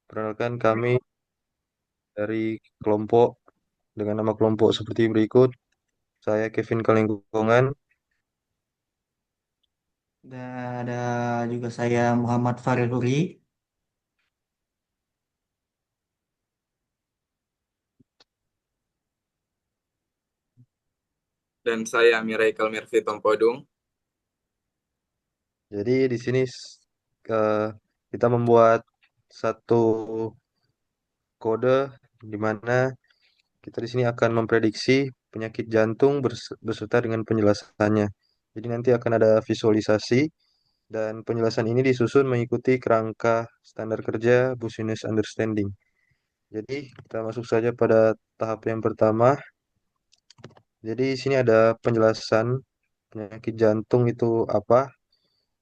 Perkenalkan kami dari kelompok dengan nama kelompok seperti berikut. Saya Kevin Kalingkungan. Dan ada juga saya Muhammad Fariruri. Dan saya Miraikal Mirfi Tompodung. Jadi di sini eh, kita membuat satu kode di mana kita di sini akan memprediksi penyakit jantung beserta dengan penjelasannya. Jadi nanti akan ada visualisasi dan penjelasan ini disusun mengikuti kerangka standar kerja Business Understanding. Jadi kita masuk saja pada tahap yang pertama. Jadi di sini ada penjelasan penyakit jantung itu apa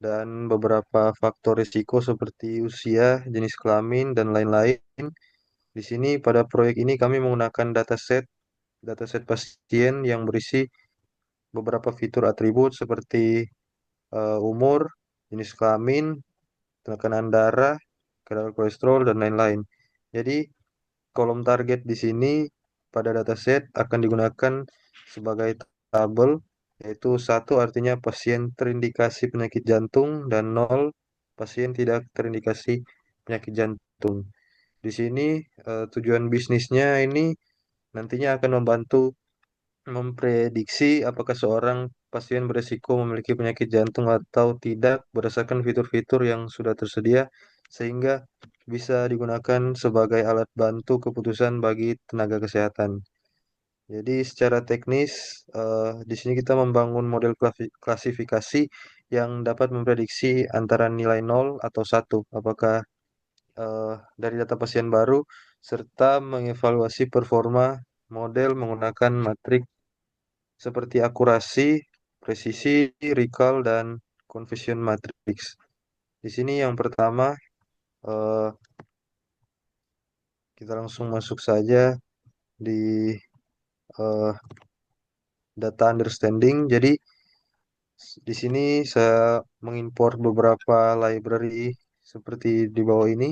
dan beberapa faktor risiko seperti usia, jenis kelamin, dan lain-lain. Di sini pada proyek ini kami menggunakan dataset pasien yang berisi beberapa fitur atribut seperti umur, jenis kelamin, tekanan darah, kadar kolesterol, dan lain-lain. Jadi kolom target di sini pada dataset akan digunakan sebagai tabel, yaitu satu artinya pasien terindikasi penyakit jantung dan nol pasien tidak terindikasi penyakit jantung. Di sini tujuan bisnisnya ini nantinya akan membantu memprediksi apakah seorang pasien beresiko memiliki penyakit jantung atau tidak berdasarkan fitur-fitur yang sudah tersedia sehingga bisa digunakan sebagai alat bantu keputusan bagi tenaga kesehatan. Jadi secara teknis di sini kita membangun model klasifikasi yang dapat memprediksi antara nilai nol atau satu, apakah dari data pasien baru serta mengevaluasi performa model menggunakan matrik seperti akurasi, presisi, recall, dan confusion matrix. Di sini yang pertama, eh, kita langsung masuk saja di eh, data understanding. Jadi di sini saya mengimpor beberapa library seperti di bawah ini.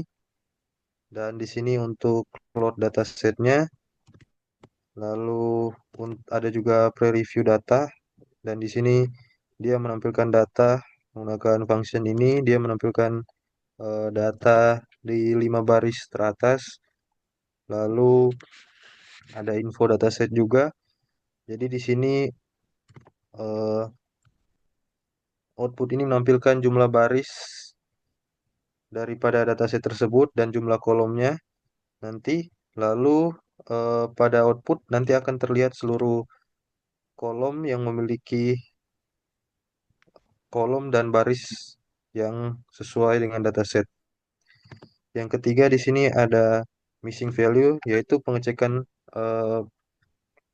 Dan di sini untuk load datasetnya, lalu ada juga pre-review data. Dan di sini dia menampilkan data menggunakan function ini, dia menampilkan data di 5 baris teratas, lalu ada info dataset juga. Jadi di sini eh, output ini menampilkan jumlah baris daripada dataset tersebut dan jumlah kolomnya nanti. Lalu pada output nanti akan terlihat seluruh kolom yang memiliki kolom dan baris yang sesuai dengan dataset. Yang ketiga di sini ada missing value, yaitu pengecekan eh,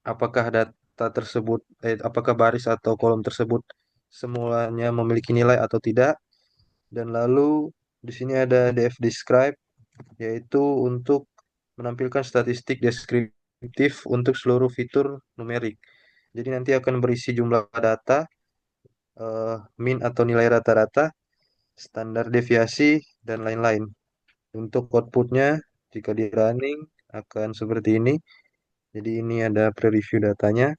apakah data tersebut, apakah baris atau kolom tersebut semuanya memiliki nilai atau tidak. Dan lalu di sini ada df describe, yaitu untuk menampilkan statistik deskriptif untuk seluruh fitur numerik. Jadi nanti akan berisi jumlah data, min atau nilai rata-rata, standar deviasi, dan lain-lain. Untuk outputnya, jika di running akan seperti ini. Jadi ini ada pre-review datanya.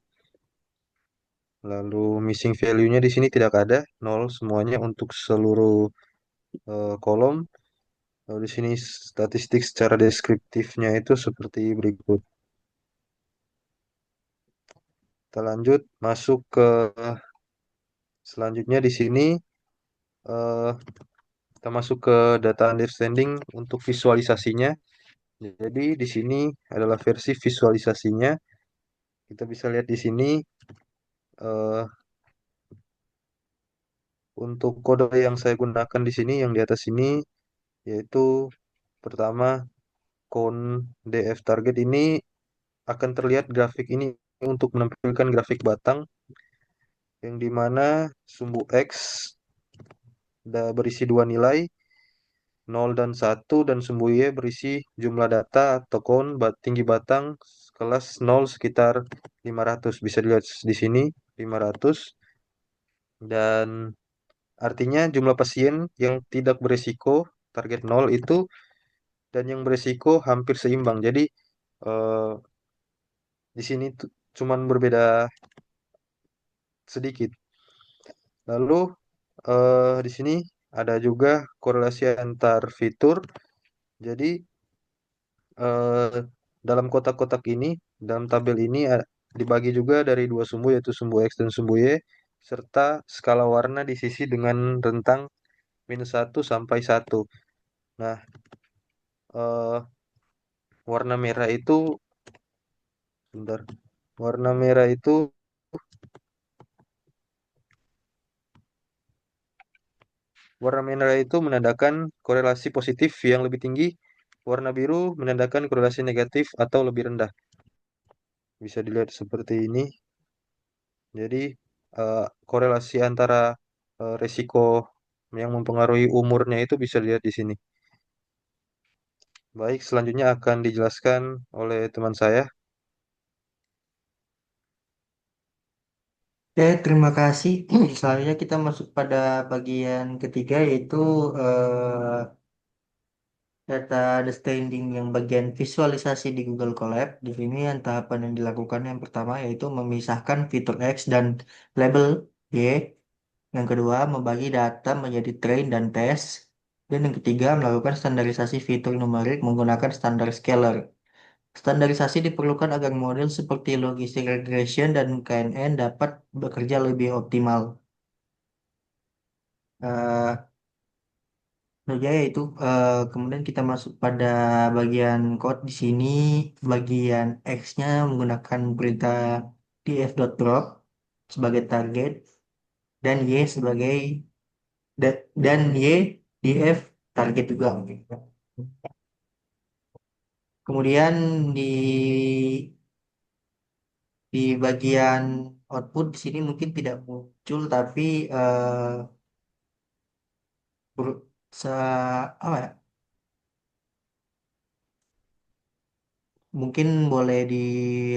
Lalu missing value-nya di sini tidak ada, nol semuanya untuk seluruh kolom. Lalu di sini statistik secara deskriptifnya itu seperti berikut. Kita lanjut masuk ke selanjutnya di sini eh, kita masuk ke data understanding untuk visualisasinya. Jadi di sini adalah versi visualisasinya. Kita bisa lihat di sini eh, untuk kode yang saya gunakan di sini yang di atas ini yaitu pertama count df target ini akan terlihat grafik ini untuk menampilkan grafik batang yang dimana sumbu X berisi dua nilai 0 dan 1 dan sumbu Y berisi jumlah data atau count tinggi batang kelas 0 sekitar 500 bisa dilihat di sini 500 dan artinya jumlah pasien yang tidak beresiko target 0 itu dan yang beresiko hampir seimbang. Jadi eh, di sini cuman berbeda sedikit. Lalu di sini ada juga korelasi antar fitur. Jadi eh, dalam kotak-kotak ini, dalam tabel ini dibagi juga dari dua sumbu yaitu sumbu X dan sumbu Y serta skala warna di sisi dengan rentang -1 sampai 1. Nah, eh, warna merah itu, bentar, warna merah itu, warna merah itu menandakan korelasi positif yang lebih tinggi, warna biru menandakan korelasi negatif atau lebih rendah. Bisa dilihat seperti ini. Jadi korelasi antara resiko yang mempengaruhi umurnya itu bisa dilihat di sini. Baik, selanjutnya akan dijelaskan oleh teman saya. Oke, terima kasih. Selanjutnya kita masuk pada bagian ketiga yaitu data understanding yang bagian visualisasi di Google Colab. Di sini yang tahapan yang dilakukan yang pertama yaitu memisahkan fitur X dan label Y. Yang kedua, membagi data menjadi train dan test. Dan yang ketiga, melakukan standarisasi fitur numerik menggunakan standar scalar. Standarisasi diperlukan agar model seperti logistic regression dan KNN dapat bekerja lebih optimal. Eh, Ya yaitu kemudian kita masuk pada bagian code di sini. Bagian X-nya menggunakan perintah df.drop sebagai target dan Y sebagai dan Y df target juga. Kemudian di di bagian output di sini mungkin tidak muncul tapi ber- se apa ya? Mungkin boleh di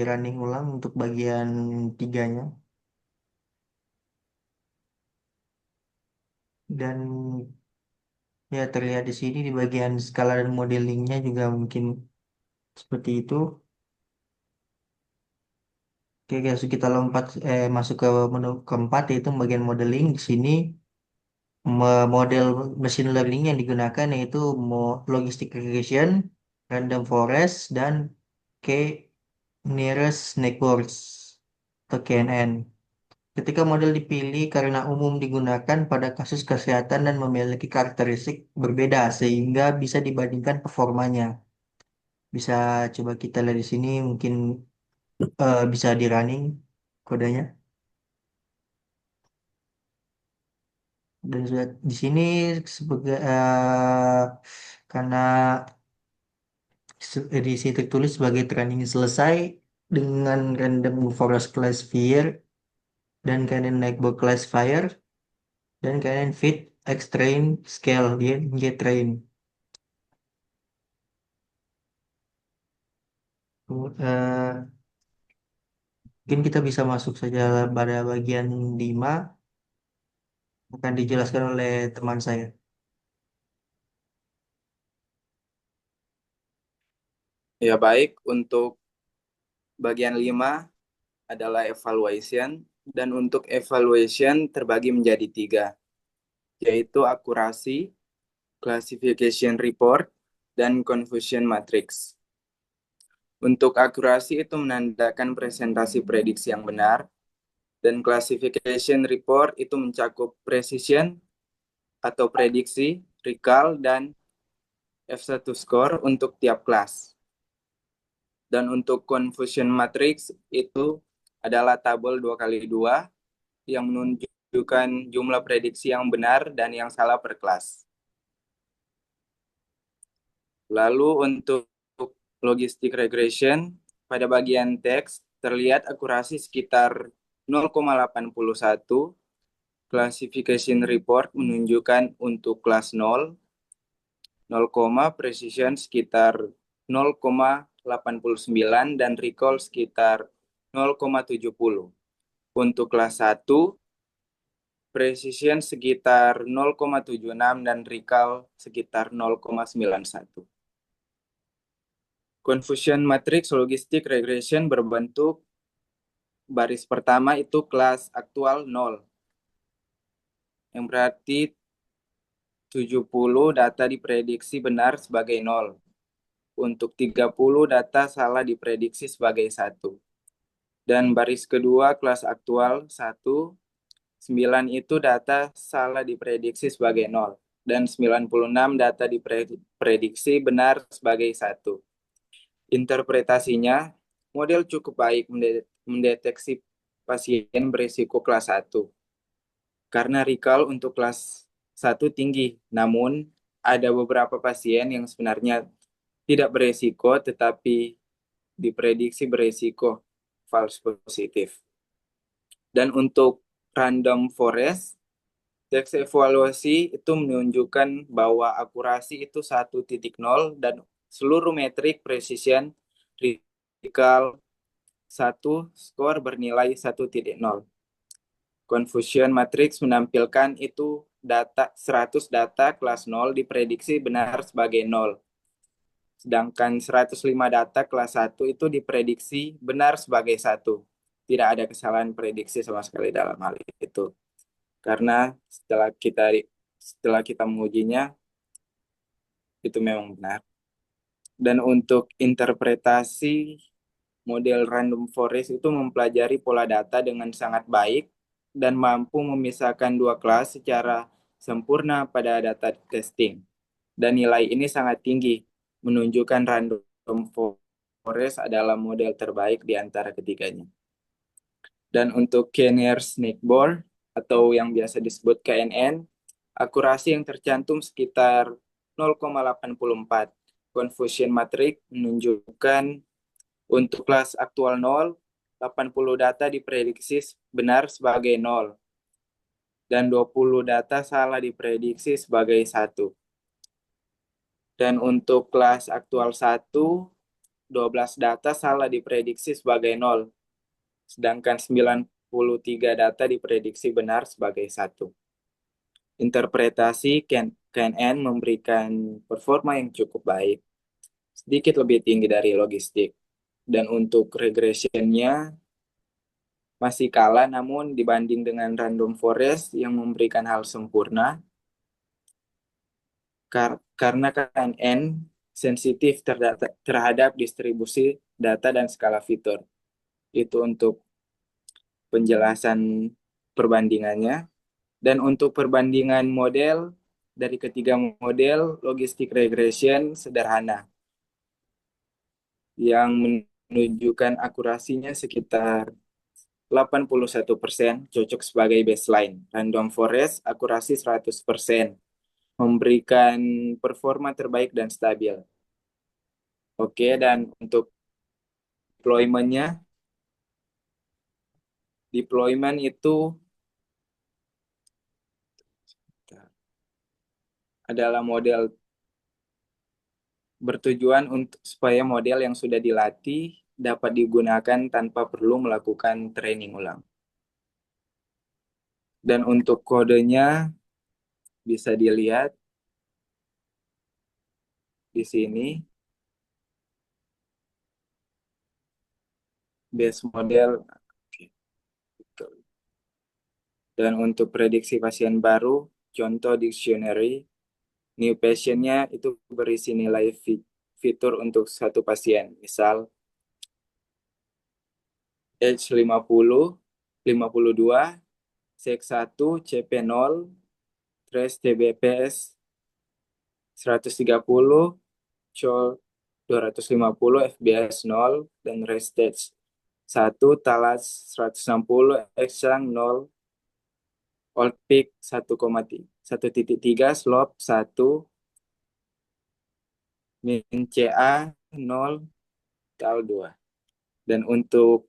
running ulang untuk bagian tiganya. Dan ya terlihat di sini di bagian skala dan modelingnya juga mungkin seperti itu. Oke, langsung kita lompat masuk ke menu keempat yaitu bagian modeling. Di sini model machine learning yang digunakan yaitu logistic regression, random forest, dan k nearest neighbors atau KNN. Ketika model dipilih karena umum digunakan pada kasus kesehatan dan memiliki karakteristik berbeda sehingga bisa dibandingkan performanya. Bisa coba kita lihat di sini mungkin bisa di running kodenya. Dan sudah di sini sebagai karena di sini tertulis sebagai training selesai dengan random forest classifier dan kemudian neighbor classifier dan kemudian fit x train scale dia y train. Mungkin kita bisa masuk saja pada bagian 5 akan dijelaskan oleh teman saya. Ya baik, untuk bagian 5 adalah evaluation, dan untuk evaluation terbagi menjadi 3, yaitu akurasi, classification report, dan confusion matrix. Untuk akurasi itu menandakan presentasi prediksi yang benar, dan classification report itu mencakup precision atau prediksi, recall, dan F1 score untuk tiap kelas. Dan untuk confusion matrix itu adalah tabel 2x2 yang menunjukkan jumlah prediksi yang benar dan yang salah per kelas. Lalu untuk logistic regression, pada bagian teks terlihat akurasi sekitar 0,81, classification report menunjukkan untuk kelas 0, precision sekitar 0,89 dan recall sekitar 0,70. Untuk kelas 1, precision sekitar 0,76 dan recall sekitar 0,91. Confusion matrix logistic regression berbentuk baris pertama itu kelas aktual 0, yang berarti 70 data diprediksi benar sebagai 0. Untuk 30 data salah diprediksi sebagai 1. Dan baris kedua kelas aktual 1, 9 itu data salah diprediksi sebagai 0. Dan 96 data diprediksi benar sebagai 1. Interpretasinya, model cukup baik mendeteksi pasien berisiko kelas 1. Karena recall untuk kelas 1 tinggi, namun ada beberapa pasien yang sebenarnya tidak beresiko tetapi diprediksi beresiko false positif. Dan untuk random forest, teks evaluasi itu menunjukkan bahwa akurasi itu 1.0 dan seluruh metrik precision recall 1 skor bernilai 1.0. Confusion matrix menampilkan itu 100 data kelas 0 diprediksi benar sebagai 0. Sedangkan 105 data kelas 1 itu diprediksi benar sebagai 1. Tidak ada kesalahan prediksi sama sekali dalam hal itu. Karena setelah kita mengujinya, itu memang benar. Dan untuk interpretasi model random forest itu mempelajari pola data dengan sangat baik dan mampu memisahkan dua kelas secara sempurna pada data testing. Dan nilai ini sangat tinggi, menunjukkan random forest adalah model terbaik di antara ketiganya. Dan untuk K-near Snakeball atau yang biasa disebut KNN, akurasi yang tercantum sekitar 0,84. Confusion matrix menunjukkan untuk kelas aktual 0, 80 data diprediksi benar sebagai 0. Dan 20 data salah diprediksi sebagai 1. Dan untuk kelas aktual 1, 12 data salah diprediksi sebagai 0. Sedangkan 93 data diprediksi benar sebagai 1. Interpretasi KNN memberikan performa yang cukup baik, sedikit lebih tinggi dari logistik. Dan untuk regressionnya masih kalah, namun dibanding dengan random forest yang memberikan hal sempurna, karena KNN sensitif terhadap distribusi data dan skala fitur. Itu untuk penjelasan perbandingannya. Dan untuk perbandingan model, dari ketiga model, logistic regression sederhana, yang menunjukkan akurasinya sekitar 81%, cocok sebagai baseline. Random forest, akurasi 100%, memberikan performa terbaik dan stabil. Oke, dan untuk deployment itu adalah model bertujuan untuk supaya model yang sudah dilatih dapat digunakan tanpa perlu melakukan training ulang. Dan untuk kodenya bisa dilihat di sini. Base model. Dan untuk prediksi pasien baru, contoh dictionary, new patientnya itu berisi nilai fitur untuk satu pasien. Misal, age 50, 52, sex 1, CP0, trace TBPS 130, CHOL 250, FBS 0, dan rest stage 1, talas 160, exang 0, old peak 1,3, slope 1, min CA 0, tal 2. Dan untuk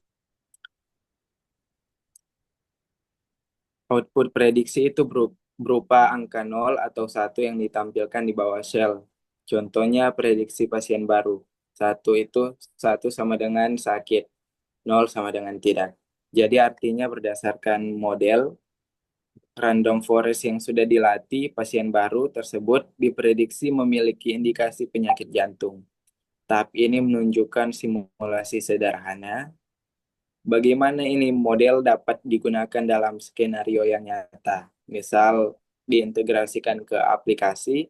output prediksi itu berupa angka 0 atau 1 yang ditampilkan di bawah shell. Contohnya prediksi pasien baru. 1 itu 1 sama dengan sakit, 0 sama dengan tidak. Jadi artinya berdasarkan model random forest yang sudah dilatih, pasien baru tersebut diprediksi memiliki indikasi penyakit jantung. Tahap ini menunjukkan simulasi sederhana. Bagaimana ini model dapat digunakan dalam skenario yang nyata, misal diintegrasikan ke aplikasi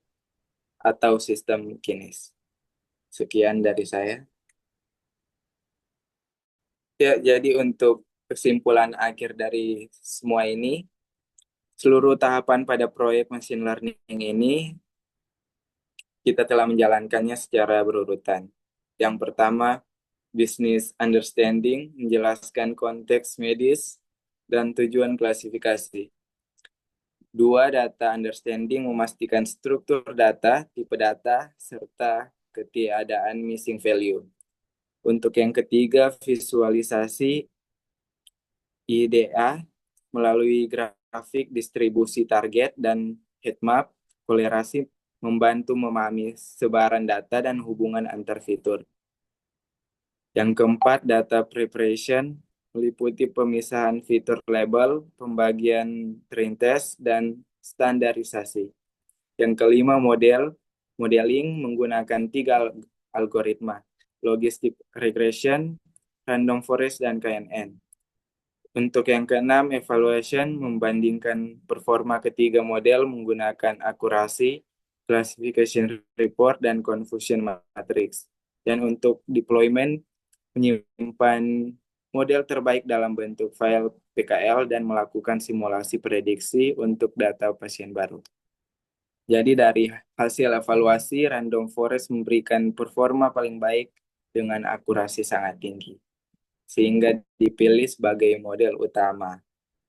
atau sistem kinis. Sekian dari saya. Ya, jadi untuk kesimpulan akhir dari semua ini, seluruh tahapan pada proyek machine learning ini kita telah menjalankannya secara berurutan. Yang pertama, business understanding, menjelaskan konteks medis dan tujuan klasifikasi. Dua, data understanding, memastikan struktur data, tipe data, serta ketiadaan missing value. Untuk yang ketiga, visualisasi IDA melalui grafik distribusi target dan heat map, kolerasi membantu memahami sebaran data dan hubungan antar fitur. Yang keempat, data preparation meliputi pemisahan fitur label, pembagian train test, dan standarisasi. Yang kelima, modeling menggunakan tiga algoritma, logistic regression, random forest, dan KNN. Untuk yang keenam, evaluation membandingkan performa ketiga model menggunakan akurasi, classification report, dan confusion matrix. Dan untuk deployment, menyimpan model terbaik dalam bentuk file PKL dan melakukan simulasi prediksi untuk data pasien baru. Jadi dari hasil evaluasi, random forest memberikan performa paling baik dengan akurasi sangat tinggi, sehingga dipilih sebagai model utama.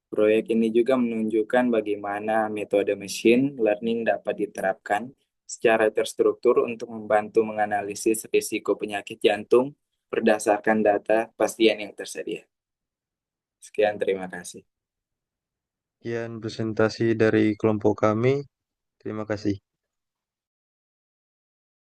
Proyek ini juga menunjukkan bagaimana metode machine learning dapat diterapkan secara terstruktur untuk membantu menganalisis risiko penyakit jantung berdasarkan data pasien yang tersedia. Sekian, terima kasih. Sekian presentasi dari kelompok kami. Terima kasih.